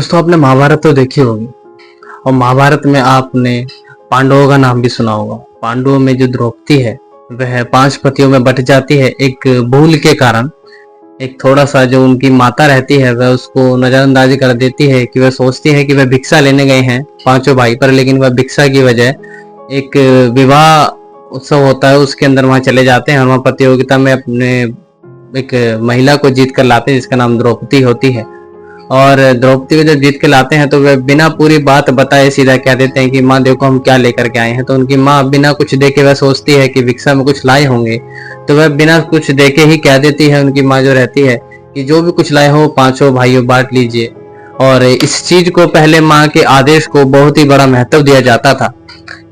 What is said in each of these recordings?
दोस्तों, आपने महाभारत तो देखी होगी और महाभारत में आपने पांडवों का नाम भी सुना होगा। पांडवों में जो द्रौपदी है वह 5 पतियों में बट जाती है एक भूल के कारण। एक थोड़ा सा जो उनकी माता रहती है वह उसको नजरअंदाजी कर देती है कि वह सोचती है कि वह भिक्षा लेने गए हैं पांचों भाई पर, लेकिन वह भिक्षा की वजह एक विवाह उत्सव होता है उसके अंदर वहां चले जाते हैं और वहां प्रतियोगिता में अपने एक महिला को जीत कर लाते हैं जिसका नाम द्रौपदी होती है। और द्रौपदी को जब जीत के लाते हैं तो वे बिना पूरी बात बताए सीधा कह देते हैं कि माँ देखो हम क्या लेकर के आए हैं। तो उनकी माँ बिना कुछ देखे वह सोचती है कि भिक्षा में कुछ लाए होंगे, तो वह बिना कुछ देखे ही कह देती है उनकी माँ जो रहती है कि जो भी कुछ लाए हो पांचों भाइयों बांट लीजिए। और इस चीज को पहले माँ के आदेश को बहुत ही बड़ा महत्व दिया जाता था,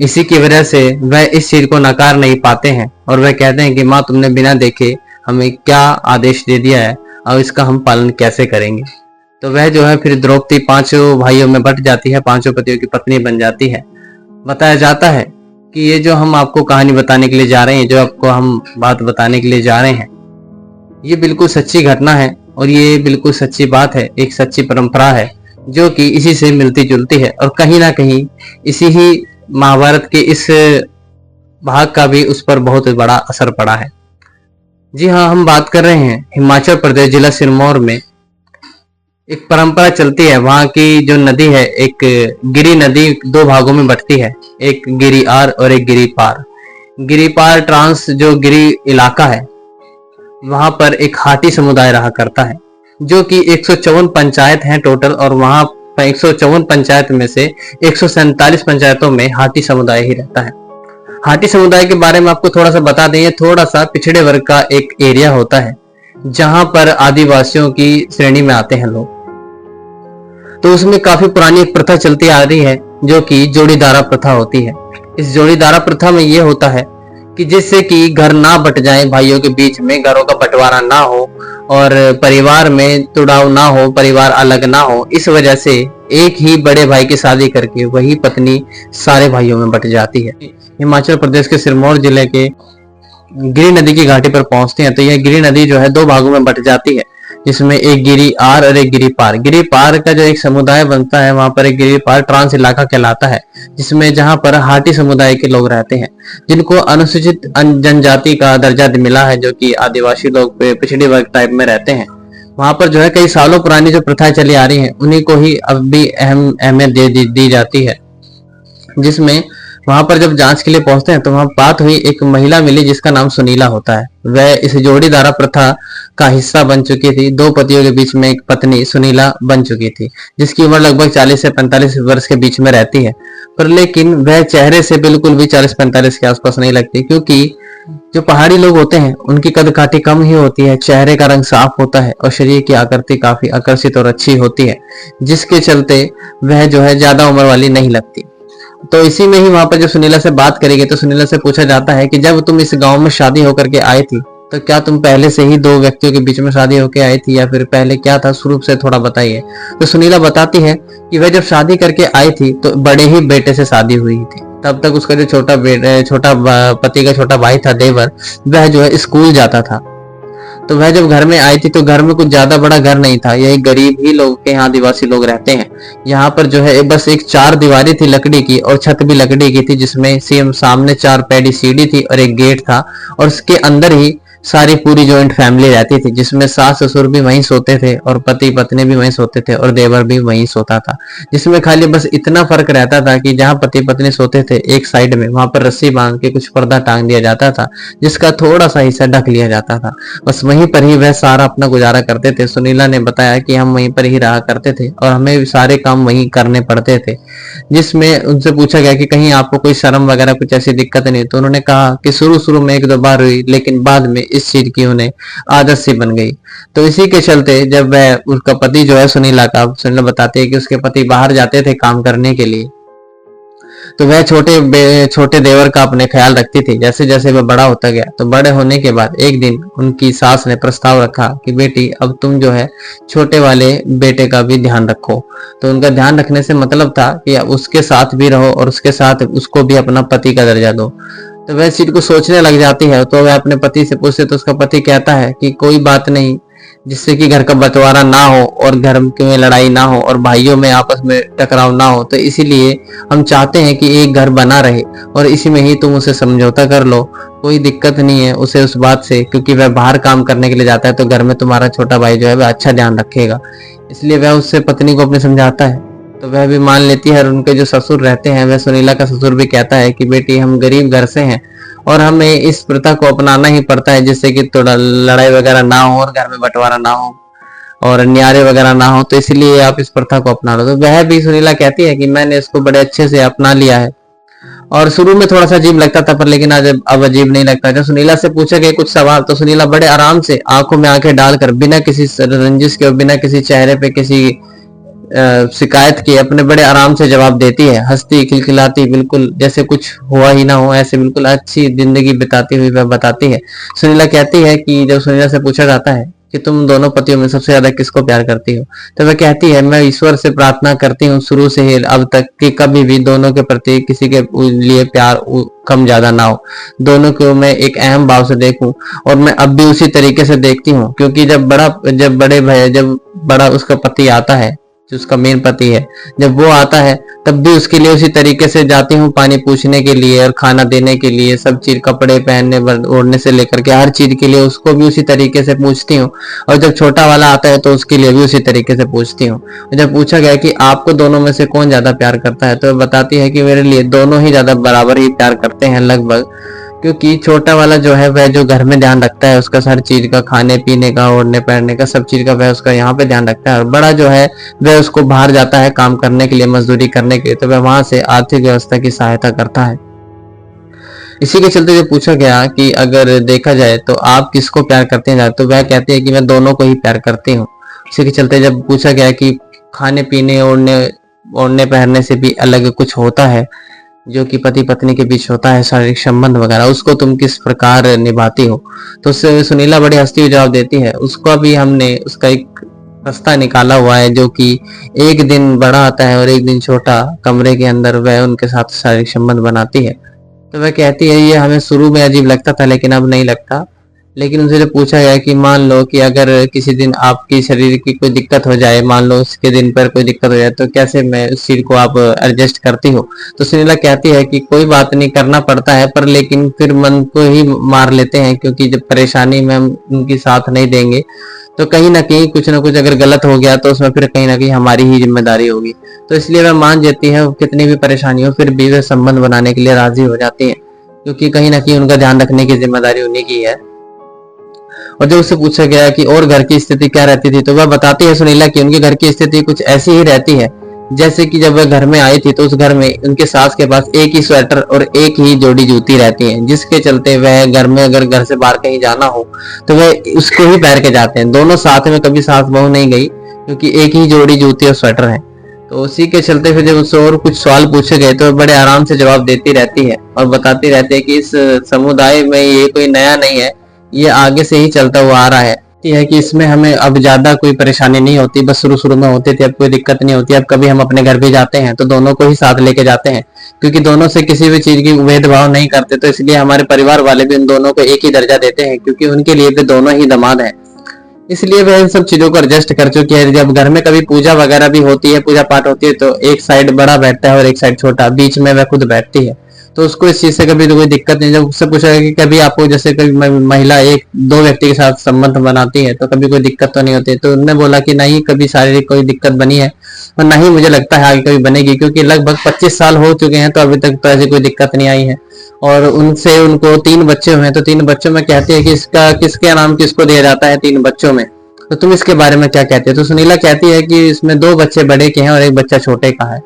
इसी की वजह से वह इस चीज को नकार नहीं पाते हैं और वह कहते हैं कि माँ तुमने बिना देखे हमें क्या आदेश दे दिया है, अब इसका हम पालन कैसे करेंगे। तो वह जो है फिर द्रौपदी 5 भाइयों में बट जाती है, 5 पतियों की पत्नी बन जाती है। बताया जाता है कि ये जो हम आपको कहानी बताने के लिए जा रहे हैं, जो आपको हम बात बताने के लिए जा रहे हैं, ये बिल्कुल सच्ची घटना है और ये बिल्कुल सच्ची बात है, एक सच्ची परंपरा है जो कि इसी से मिलती जुलती है और कहीं ना कहीं इसी ही महाभारत के इस भाग का भी उस पर बहुत बड़ा असर पड़ा है। जी हाँ, हम बात कर रहे हैं हिमाचल प्रदेश जिला सिरमौर में एक परंपरा चलती है। वहां की जो नदी है, एक गिरी नदी 2 भागों में बंटती है, एक गिरी आर और एक गिरी पार। गिरी पार ट्रांस जो गिरी इलाका है वहां पर एक हाटी समुदाय रहा करता है, जो कि 154 पंचायत हैं टोटल, और वहां 154 पंचायत में से 147 पंचायतों में हाटी समुदाय ही रहता है। हाटी समुदाय के बारे में आपको थोड़ा सा बता दें, ये थोड़ा सा पिछड़े वर्ग का एक एरिया होता है जहां पर आदिवासियों की श्रेणी में आते हैं लोग। तो उसमें काफी पुरानी एक प्रथा चलती आ रही है जो कि जोड़ीदारा प्रथा होती है। इस जोड़ीदारा प्रथा में ये होता है कि जिससे कि घर ना बट जाए, भाइयों के बीच में घरों का बंटवारा ना हो और परिवार में तुड़ाव ना हो, परिवार अलग ना हो, इस वजह से एक ही बड़े भाई की शादी करके वही पत्नी सारे भाइयों में बट जाती है। हिमाचल प्रदेश के सिरमौर जिले के गिरी नदी की घाटी पर पहुंचते हैं तो यह गिरी नदी जो है 2 भागों में बट जाती है, जिसमें एक गिरी आर और एक गिरी पार। गिरी पार का जो एक समुदाय बनता है वहां पर एक गिरी पार ट्रांस इलाका कहलाता है, जिसमें जहां पर हाटी समुदाय के लोग रहते हैं जिनको अनुसूचित जनजाति का दर्जा मिला है, जो कि आदिवासी लोग पिछड़ी वर्ग टाइप में रहते हैं। वहां पर जो है कई सालों पुरानी जो प्रथाएं चली आ रही है उन्हीं को ही अब भी अहमियत दी जाती है। जिसमें वहां पर जब जांच के लिए पहुंचते हैं तो वहां बात हुई, एक महिला मिली जिसका नाम सुनीला होता है। वह इस जोड़ीदारा प्रथा का हिस्सा बन चुकी थी। 2 पतियों के बीच में एक पत्नी सुनीला बन चुकी थी, जिसकी उम्र लगभग 40 से 45 वर्ष के बीच में रहती है। पर लेकिन वह चेहरे से बिल्कुल भी 40-45 के आसपास नहीं लगती, क्योंकि जो पहाड़ी लोग होते हैं उनकी कद काठी कम ही होती है, चेहरे का रंग साफ होता है और शरीर की आकृति काफी आकर्षित और अच्छी होती है, जिसके चलते वह जो है ज्यादा उम्र वाली नहीं लगती। तो इसी में ही वहां पर जब सुनीला से बात करेगी तो सुनीला से पूछा जाता है कि जब तुम इस गांव में शादी होकर के आई थी तो क्या तुम पहले से ही 2 व्यक्तियों के बीच में शादी होकर आई थी या फिर पहले क्या था, शुरू से थोड़ा बताइए। तो सुनीला बताती है कि वह जब शादी करके आई थी तो बड़े ही बेटे से शादी हुई थी। तब तक उसका जो छोटा पति का छोटा भाई था देवर, वह जो है स्कूल जाता था। तो वह जब घर में आई थी तो घर में कुछ ज्यादा बड़ा घर नहीं था, यही गरीब ही लोग के यहाँ आदिवासी लोग रहते हैं। यहाँ पर जो है बस एक 4 दीवारी थी लकड़ी की और छत भी लकड़ी की थी, जिसमें सेम सामने 4 पैडी सीढ़ी थी और एक गेट था, और उसके अंदर ही सारी पूरी जॉइंट फैमिली रहती थी, जिसमें सास ससुर भी वहीं सोते थे और पति पत्नी भी वहीं सोते थे और देवर भी वहीं सोता था। जिसमें खाली बस इतना फर्क रहता था कि जहां पति पत्नी सोते थे एक साइड में, वहां पर रस्सी बांध के कुछ पर्दा टांग दिया जाता था जिसका थोड़ा सा हिस्सा ढक लिया जाता था। बस वहीं पर ही वह सारा अपना गुजारा करते थे। सुनीला ने बताया कि हम वहीं पर ही रहा करते थे और हमें सारे काम वहीं करने पड़ते थे। जिसमें उनसे पूछा गया कि कहीं आपको कोई शर्म वगैरह कुछ ऐसी दिक्कत नहीं, तो उन्होंने कहा कि शुरू में 1-2 बार हुई, लेकिन बाद में इस चीज की उन्हें आदत सी बन गई। तो इसी के चलते जब वह उसका पति जो है सुनीला बताते हैं कि उसके पति बाहर जाते थे काम करने के लिए, तो वह छोटे देवर का अपने ख्याल रखती थी। जैसे जैसे वह बड़ा होता गया तो बड़े होने के बाद एक दिन उनकी सास ने प्रस्ताव रखा कि बेटी अब तुम जो है छोटे वाले बेटे का भी ध्यान रखो। तो उनका ध्यान रखने से मतलब था कि उसके साथ भी रहो और उसके साथ उसको भी अपना पति का दर्जा दो। तो वह इस चीज को सोचने लग जाती है। तो वह अपने पति से पूछते तो उसका पति कहता है कि कोई बात नहीं, जिससे कि घर का बंटवारा ना हो और घर में लड़ाई ना हो और भाइयों में आपस में टकराव ना हो। तो इसीलिए हम चाहते हैं कि एक घर बना रहे और इसी में ही तुम उसे समझौता कर लो, कोई दिक्कत नहीं है उसे उस बात से, क्योंकि वह बाहर काम करने के लिए जाता है तो घर में तुम्हारा छोटा भाई जो है वह अच्छा ध्यान रखेगा। इसलिए वह उससे पत्नी को अपने समझाता है तो वह भी मान लेती है। और उनके जो ससुर रहते हैं, वह सुनीला का ससुर भी कहता है कि बेटी हम गरीब घर से हैं और हमें इस प्रथा को अपनाना ही पड़ता है, जिससे कि थोड़ा लड़ाई वगैरह ना हो और घर में बंटवारा ना हो और न्यारे वगैरह ना हो, तो इसलिए आप इस प्रथा को अपना लो। तो वह भी सुनीला कहती है कि मैंने इसको बड़े अच्छे से अपना लिया है। और शुरू में थोड़ा सा अजीब लगता था, पर लेकिन आज अब अजीब नहीं लगता। जब सुनीला से पूछे गए कुछ सवाल तो सुनीला बड़े आराम से आंखों में आंखें डालकर बिना किसी रंजिश के और बिना किसी चेहरे पे किसी शिकायत की अपने बड़े आराम से जवाब देती है, हंसती खिलखिलाती, बिल्कुल जैसे कुछ हुआ ही ना हो, ऐसे बिल्कुल अच्छी जिंदगी बिताती हुई वह बताती है। सुनीला कहती है कि जब सुनीला से पूछा जाता है कि तुम दोनों पतियों में सबसे ज्यादा किसको प्यार करती हो, तो वह कहती है मैं ईश्वर से प्रार्थना करती हूँ शुरू से ही अब तक कि कभी भी दोनों के प्रति किसी के लिए प्यार कम ज्यादा ना हो, दोनों को मैं एक अहम भाव से देखूं। और मैं अब भी उसी तरीके से देखती हूँ, क्योंकि जब बड़ा उसका पति आता है, जो उसका मेन पति है, जब वो आता है तब भी उसके लिए उसी तरीके से जाती हूँ, पानी पूछने के लिए और खाना देने के लिए, सब चीज कपड़े पहनने ओढ़ने से लेकर के हर चीज के लिए उसको भी उसी तरीके से पूछती हूँ। और जब छोटा वाला आता है तो उसके लिए भी उसी तरीके से पूछती हूँ। जब पूछा गया कि आपको दोनों में से कौन ज्यादा प्यार करता है, तो बताती है कि मेरे लिए दोनों ही ज्यादा बराबर ही प्यार करते हैं लगभग, क्योंकि छोटा वाला जो है वह जो घर में ध्यान रखता है, उसका हर चीज का, खाने पीने का, ओढ़ने पहनने का, सब चीज का वह उसका यहाँ पे ध्यान रखता है। और बड़ा जो है वह उसको बाहर जाता है काम करने के लिए, मजदूरी करने के लिए, तो वह वहां से आर्थिक व्यवस्था की सहायता करता है। इसी के चलते जो पूछा गया कि अगर देखा जाए तो आप किसको प्यार करते हैं, तो वह कहती है कि मैं दोनों को ही प्यार करती हूँ। इसी के चलते जब पूछा गया कि खाने पीने ओढ़ने ओढ़ने पहनने से भी अलग कुछ होता है जो कि पति पत्नी के बीच होता है, शारीरिक संबंध वगैरह, उसको तुम किस प्रकार निभाती हो, तो उससे सुनीला बड़ी हंसती हुई जवाब देती है उसका भी हमने उसका एक रास्ता निकाला हुआ है, जो कि एक दिन बड़ा आता है और एक दिन छोटा कमरे के अंदर वह उनके साथ शारीरिक संबंध बनाती है। तो वह कहती है ये हमें शुरू में अजीब लगता था लेकिन अब नहीं लगता। लेकिन उनसे जब पूछा गया कि मान लो कि अगर किसी दिन आपकी शरीर की कोई दिक्कत हो जाए, मान लो उसके दिन पर कोई दिक्कत हो जाए, तो कैसे मैं उस चीज को आप एडजस्ट करती हो, तो सुनीला कहती है कि कोई बात नहीं, करना पड़ता है, पर लेकिन फिर मन को ही मार लेते हैं, क्योंकि जब परेशानी में हम उनकी साथ नहीं देंगे तो कहीं ना कहीं कुछ ना कुछ अगर गलत हो गया तो उसमें फिर कहीं ना कहीं हमारी ही जिम्मेदारी होगी। तो इसलिए वह मान जाती है, कितनी भी परेशानी हो फिर भी वह संबंध बनाने के लिए राजी हो जाती है, क्योंकि कहीं ना कहीं उनका ध्यान रखने की जिम्मेदारी उन्हीं की है। और जब उससे पूछा गया कि और घर की स्थिति क्या रहती थी, तो वह बताती है सुनीला कि उनके घर की स्थिति कुछ ऐसी ही रहती है जैसे कि जब वह घर में आई थी तो उस घर में उनके सास के पास एक ही स्वेटर और एक ही जोड़ी जूती रहती है, जिसके चलते वह घर में अगर घर से बाहर कहीं जाना हो तो वह उसको ही पहन के जाते हैं। दोनों साथ में कभी सास बहू नहीं गई, क्योंकि एक ही जोड़ी जूती और स्वेटर है। तो उसी के चलते फिर जब उससे और कुछ सवाल पूछे गए तो बड़े आराम से जवाब देती रहती है और बताती रहती है कि इस समुदाय में ये कोई नया नहीं है, ये आगे से ही चलता हुआ आ रहा है कि इसमें हमें अब ज्यादा कोई परेशानी नहीं होती, बस शुरू शुरू में होती थी, अब कोई दिक्कत नहीं होती। अब कभी हम अपने घर भी जाते हैं तो दोनों को ही साथ लेके जाते हैं, क्योंकि दोनों से किसी भी चीज की भेदभाव नहीं करते, तो इसलिए हमारे परिवार वाले भी उन दोनों को एक ही दर्जा देते हैं, क्योंकि उनके लिए भी दोनों ही दामाद हैं। इसलिए वह इन सब चीजों को एडजस्ट कर चुकी है। जब घर में कभी पूजा वगैरह भी होती है, पूजा पाठ होती है, तो एक साइड बड़ा बैठता है और एक साइड छोटा, बीच में वह खुद बैठती है, तो उसको इस चीज से कभी कोई दिक्कत नहीं। जब उससे पूछा कि कभी आपको जैसे कभी महिला एक दो व्यक्ति के साथ संबंध बनाती है तो कभी कोई दिक्कत तो नहीं होती, तो उन्होंने बोला कि नहीं, कभी शारीरिक कोई दिक्कत बनी है और नहीं मुझे लगता है आगे कभी बनेगी, क्योंकि लगभग 25 साल हो चुके हैं तो अभी तक तो ऐसी कोई दिक्कत नहीं आई है। और उनसे उनको 3 बच्चे हुए हैं, तो 3 बच्चों में कहती है कि इसका किसके नाम किसको दिया जाता है 3 बच्चों में, तो तुम इसके बारे में क्या कहते हो। तो सुनीला कहती है कि इसमें 2 बच्चे बड़े के हैं और 1 बच्चा छोटे का है।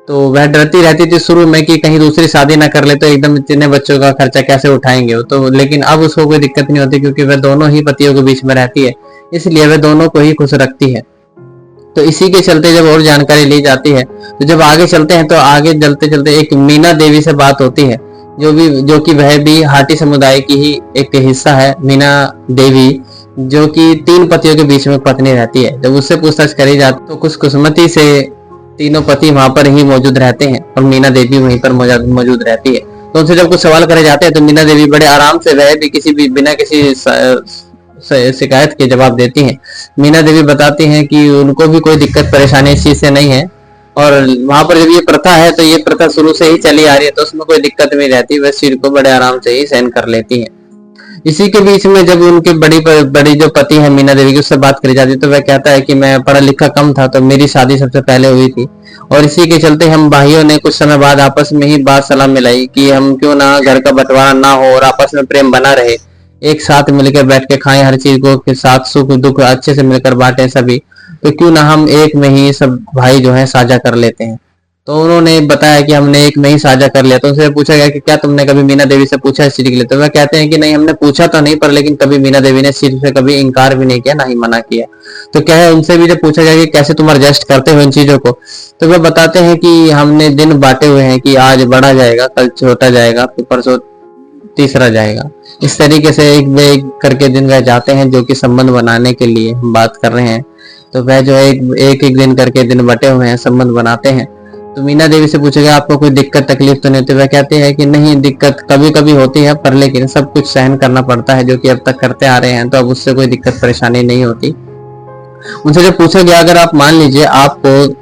तो वह डरती रहती थी शुरू में कि कहीं दूसरी शादी ना कर ले तो एकदम इतने बच्चों का खर्चा कैसे उठाएंगे वो, तो लेकिन अब उसको कोई दिक्कत नहीं होती, क्योंकि वह दोनों ही पतियों के बीच में रहती है, इसलिए वह दोनों को ही खुश रखती है। तो इसी के चलते जब और जानकारी ली जाती है तो जब आगे चलते हैं तो आगे चलते चलते एक मीना देवी से बात होती है, जो कि वह भी हाटी समुदाय की ही एक हिस्सा है। मीना देवी जो कि 3 पतियों के बीच में पत्नी रहती है। जब उससे पूछताछ करी जाती तो खुशकिस्मती से तीनों पति वहां पर ही मौजूद रहते हैं और मीना देवी वहीं पर मौजूद रहती है। तो उनसे जब कुछ सवाल करे जाते हैं तो मीना देवी बड़े आराम से, वह भी किसी भी बिना किसी शिकायत के जवाब देती हैं। मीना देवी बताती हैं कि उनको भी कोई दिक्कत परेशानी इस चीज से नहीं है, और वहां पर जब ये प्रथा है तो ये प्रथा शुरू से ही चली आ रही है, तो उसमें कोई दिक्कत नहीं रहती, वह चीज को बड़े आराम से ही सहन कर लेती है। इसी के बीच में जब उनके बड़ी जो पति है मीना देवी की, उससे बात करी जाती है तो वह कहता है कि मैं पढ़ा लिखा कम था, तो मेरी शादी सबसे पहले हुई थी, और इसी के चलते हम भाइयों ने कुछ समय बाद आपस में ही बात सलाह मिलाई कि हम क्यों ना घर का बंटवारा ना हो और आपस में प्रेम बना रहे, एक साथ मिलकर बैठ के खाएं, हर चीज को के साथ सुख दुख अच्छे से मिलकर बांटें सभी, तो क्यों ना हम एक में ही सब भाई जो है साझा कर लेते हैं। तो उन्होंने बताया कि हमने एक में ही साझा कर लिया। तो उनसे पूछा गया कि क्या तुमने कभी मीना देवी से पूछा इस चीज के लिए, तो वह कहते हैं कि नहीं, हमने पूछा तो नहीं, पर लेकिन कभी मीना देवी ने इस चीज से कभी इनकार भी नहीं किया, ना ही मना किया। तो क्या है, उनसे भी जब पूछा गया कि कैसे तुम एडजस्ट करते हो इन चीजों को, तो वह बताते हैं कि हमने दिन बांटे हुए हैं कि आज बड़ा जाएगा, कल छोटा जाएगा, फिर परसों तीसरा जाएगा। इस तरीके से एक वे एक करके दिन वह जाते हैं, जो कि संबंध बनाने के लिए हम बात कर रहे हैं। तो वह जो एक एक दिन करके दिन बटे हुए हैं, संबंध बनाते हैं। तो मीना देवी से पूछा गया आपको कोई दिक्कत तकलीफ तो नहीं होती, वह कहते हैं कि नहीं, दिक्कत कभी कभी होती है, पर लेकिन सब कुछ सहन करना पड़ता है, जो कि अब तक करते आ रहे हैं, तो अब उससे कोई दिक्कत परेशानी नहीं होती। उनसे जब पूछा गया अगर आप मान लीजिए आपको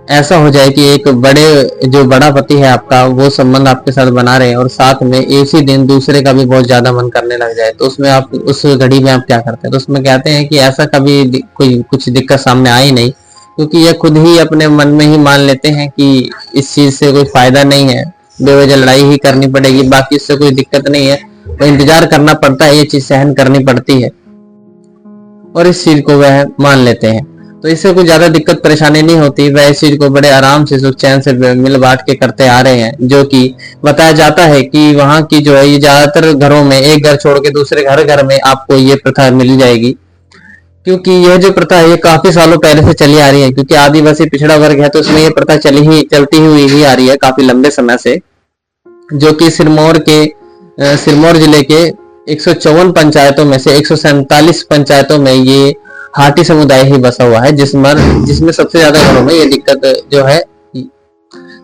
ऐसा हो जाए कि एक बड़ा पति है आपका, वो संबंध आपके साथ बना रहे हैं और साथ में इसी दिन दूसरे का भी बहुत ज्यादा मन करने लग जाए, तो उसमें आप उस घड़ी में आप क्या करते हैं? तो उसमें कहते हैं कि ऐसा कभी कोई कुछ दिक्कत सामने आई नहीं, क्योंकि ये खुद ही अपने मन में ही मान लेते हैं कि इस चीज से कोई फायदा नहीं है, बेवजह लड़ाई ही करनी पड़ेगी, बाकी इससे कोई दिक्कत नहीं है, तो इंतजार करना पड़ता है, ये चीज सहन करनी पड़ती है, और इस चीज को वह मान लेते हैं। तो इससे कोई ज्यादा दिक्कत परेशानी नहीं होती, वह इस चीज को बड़े आराम से सुख चैन से मिल बांट के करते आ रहे हैं। जो कि बताया जाता है कि वहां की जो है ये ज्यादातर घरों में, एक घर छोड़ के दूसरे घर में आपको ये प्रथा मिल जाएगी, क्योंकि यह जो प्रथा है ये काफी सालों पहले से चली आ रही है, क्योंकि आदिवासी पिछड़ा वर्ग है, तो उसमें ये प्रथा चलती हुई ही आ रही है काफी लंबे समय से। जो कि सिरमौर जिले के 154 पंचायतों में से 147 पंचायतों में ये हाटी समुदाय ही बसा हुआ है, जिसमें सबसे ज्यादा घरों में ये दिक्कत जो है,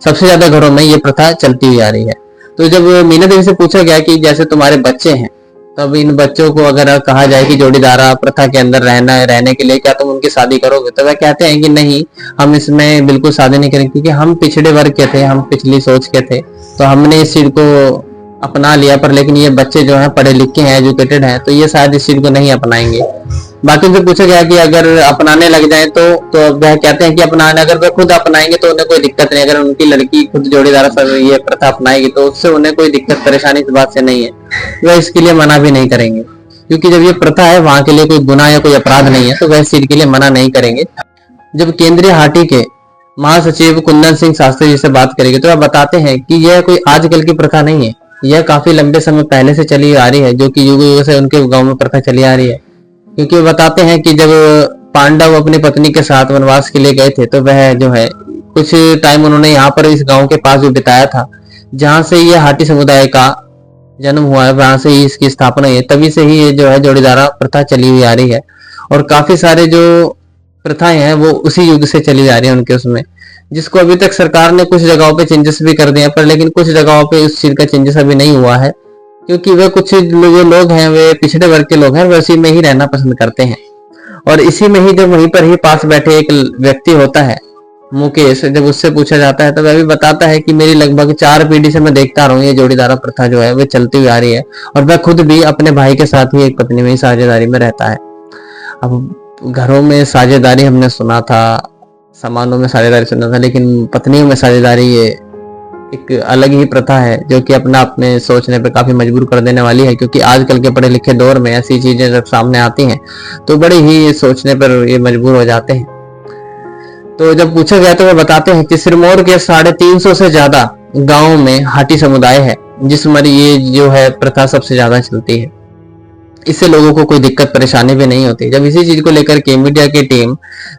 सबसे ज्यादा घरों में ये प्रथा चलती हुई आ रही है। तो जब मीना देवी से पूछा गया कि जैसे तुम्हारे बच्चे हैं, तब इन बच्चों को अगर कहा जाए कि जोड़ीदारा प्रथा के अंदर रहने के लिए क्या तुम उनकी शादी करोगे, तो वह कहते हैं कि नहीं, हम इसमें बिल्कुल शादी नहीं करेंगे, क्योंकि हम पिछड़े वर्ग के थे, हम पिछली सोच के थे, तो हमने इस चीज को अपना लिया, पर लेकिन ये बच्चे जो हैं पढ़े लिखे हैं, एजुकेटेड हैं, तो ये शायद इस चीज को नहीं अपनाएंगे। बाकी उनसे पूछा गया कि अगर अपनाने लग जाए तो वह कहते हैं कि अगर वह खुद अपनाएंगे तो उन्हें कोई दिक्कत नहीं, अगर उनकी लड़की खुद जोड़ीदार ये प्रथा अपनाएगी तो उससे उन्हें कोई दिक्कत परेशानी इस बात से नहीं है, वह इसके लिए मना भी नहीं करेंगे, क्योंकि जब ये प्रथा है वहां के लिए कोई गुनाह या कोई अपराध नहीं है, तो वह इस चीज के लिए मना नहीं करेंगे। जब केंद्रीय हाटी के महासचिव कुंदन सिंह शास्त्री जी से बात करेंगे तो वह बताते हैं कि यह कोई आजकल की प्रथा नहीं है, यह काफी लंबे समय पहले से चली आ रही है, जो कि युग युग से उनके गांव में प्रथा चली आ रही है। क्योंकि वो बताते हैं कि जब पांडव अपनी पत्नी के साथ वनवास के लिए गए थे, तो वह जो है कुछ टाइम उन्होंने यहाँ पर इस गांव के पास भी बिताया था, जहां से ये हाटी समुदाय का जन्म हुआ है, वहां से ही इसकी स्थापना हुई है, तभी से ही ये जो है जोड़ीदारा प्रथा चली हुई आ रही है। और काफी सारे जो प्रथाएं हैं वो उसी युग से चली जा रही है उनके उसमें, जिसको अभी तक सरकार ने कुछ जगहों पे चेंजेस भी कर दिए हैं, पर लेकिन कुछ जगहों पे उस चीज का चेंजेस अभी नहीं हुआ है, क्योंकि वे कुछ जो लोग हैं वे पिछड़े वर्ग के लोग हैं, वे उसी में ही रहना पसंद करते हैं। और इसी में ही जब वहीं पर ही पास बैठे एक व्यक्ति होता है मुकेश, जब उससे पूछा जाता है तो वह भी बताता है कि मेरी लगभग 4 पीढ़ी से मैं देखता रहा हूँ ये जोड़ीदारा प्रथा जो है वह चलती हुई आ रही है, और वह खुद भी अपने भाई के साथ ही एक पत्नी में ही साझेदारी में रहता है। अब घरों में साझेदारी हमने सुना था, सामानों में साझेदारी सुना था, लेकिन पत्नियों में साझेदारी ये एक अलग ही प्रथा है, जो कि अपने सोचने पे काफी मजबूर कर देने वाली है, क्योंकि आजकल के पढ़े लिखे दौर में ऐसी चीजें जब सामने आती हैं तो बड़े ही सोचने पर ये मजबूर हो जाते हैं। तो जब पूछा गया तो वे बताते हैं कि सिरमौर के 350 से ज्यादा गांवों में हाटी समुदाय है, जिसमें ये जो है प्रथा सबसे ज्यादा चलती है। इससे लोगों को कोई दिक्कत परेशानी भी नहीं होती। जब इसी चीज को लेकर के मीडिया की टीम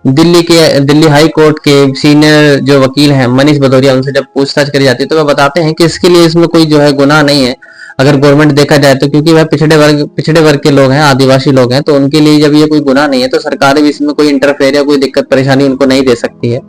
दिल्ली हाई कोर्ट के सीनियर जो वकील हैं मनीष भदौरिया, उनसे जब पूछताछ करी जाती है तो वह बताते हैं कि इसके लिए इसमें कोई जो है गुनाह नहीं है अगर गवर्नमेंट देखा जाए तो, क्योंकि वह पिछड़े वर्ग के लोग हैं, आदिवासी लोग हैं, तो उनके लिए जब ये कोई गुनाह नहीं है तो सरकार भी इसमें कोई इंटरफेयर या कोई दिक्कत परेशानी उनको नहीं दे सकती है,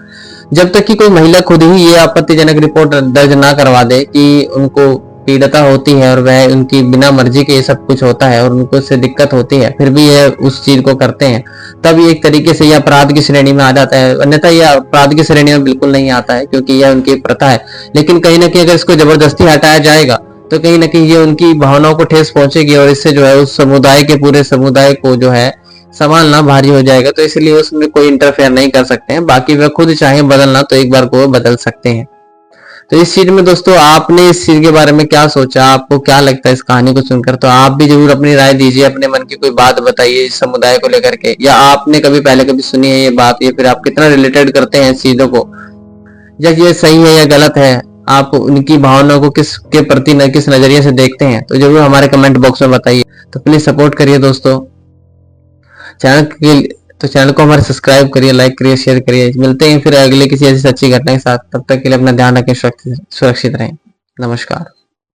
जब तक कि कोई महिला खुद ही ये आपत्तिजनक रिपोर्ट दर्ज ना करवा दे कि उनको पीड़िता होती है और वह उनकी बिना मर्जी के ये सब कुछ होता है और उनको उससे दिक्कत होती है, फिर भी ये उस चीज को करते हैं, तब ये एक तरीके से ये अपराध की श्रेणी में आ जाता है। अन्यथा यह अपराध की श्रेणी में बिल्कुल नहीं आता है, क्योंकि यह उनकी प्रथा है। लेकिन कहीं ना कहीं अगर इसको जबरदस्ती हटाया जाएगा तो कहीं ना कहीं ये उनकी भावनाओं को ठेस पहुंचेगी और इससे जो है उस समुदाय के पूरे समुदाय को जो है संभालना भारी हो जाएगा। तो इसलिए उसमें कोई इंटरफेयर नहीं कर सकते हैं। बाकी वह खुद चाहे बदलना तो एक बार को बदल सकते हैं। तो इस चीज में दोस्तों आपने इस चीज के बारे में क्या सोचा, आपको क्या लगता है इस कहानी को सुनकर? तो आप भी जरूर अपनी राय दीजिए, अपने मन की कोई बात बताइए इस समुदाय को लेकर के, या आपने कभी पहले कभी सुनी है ये बात, या फिर आप कितना रिलेटेड करते हैं इस चीजों को, या ये सही है या गलत है, आप उनकी भावनाओं को किस के प्रति किस नजरिए से देखते हैं, तो जरूर हमारे कमेंट बॉक्स में बताइए। तो प्लीज सपोर्ट करिए दोस्तों चैनल के, तो चैनल को हमारे सब्सक्राइब करिए, लाइक करिए, शेयर करिए। मिलते हैं फिर अगले किसी ऐसी सच्ची घटना के साथ। तब तक के लिए अपना ध्यान रखें, सुरक्षित रहें। नमस्कार।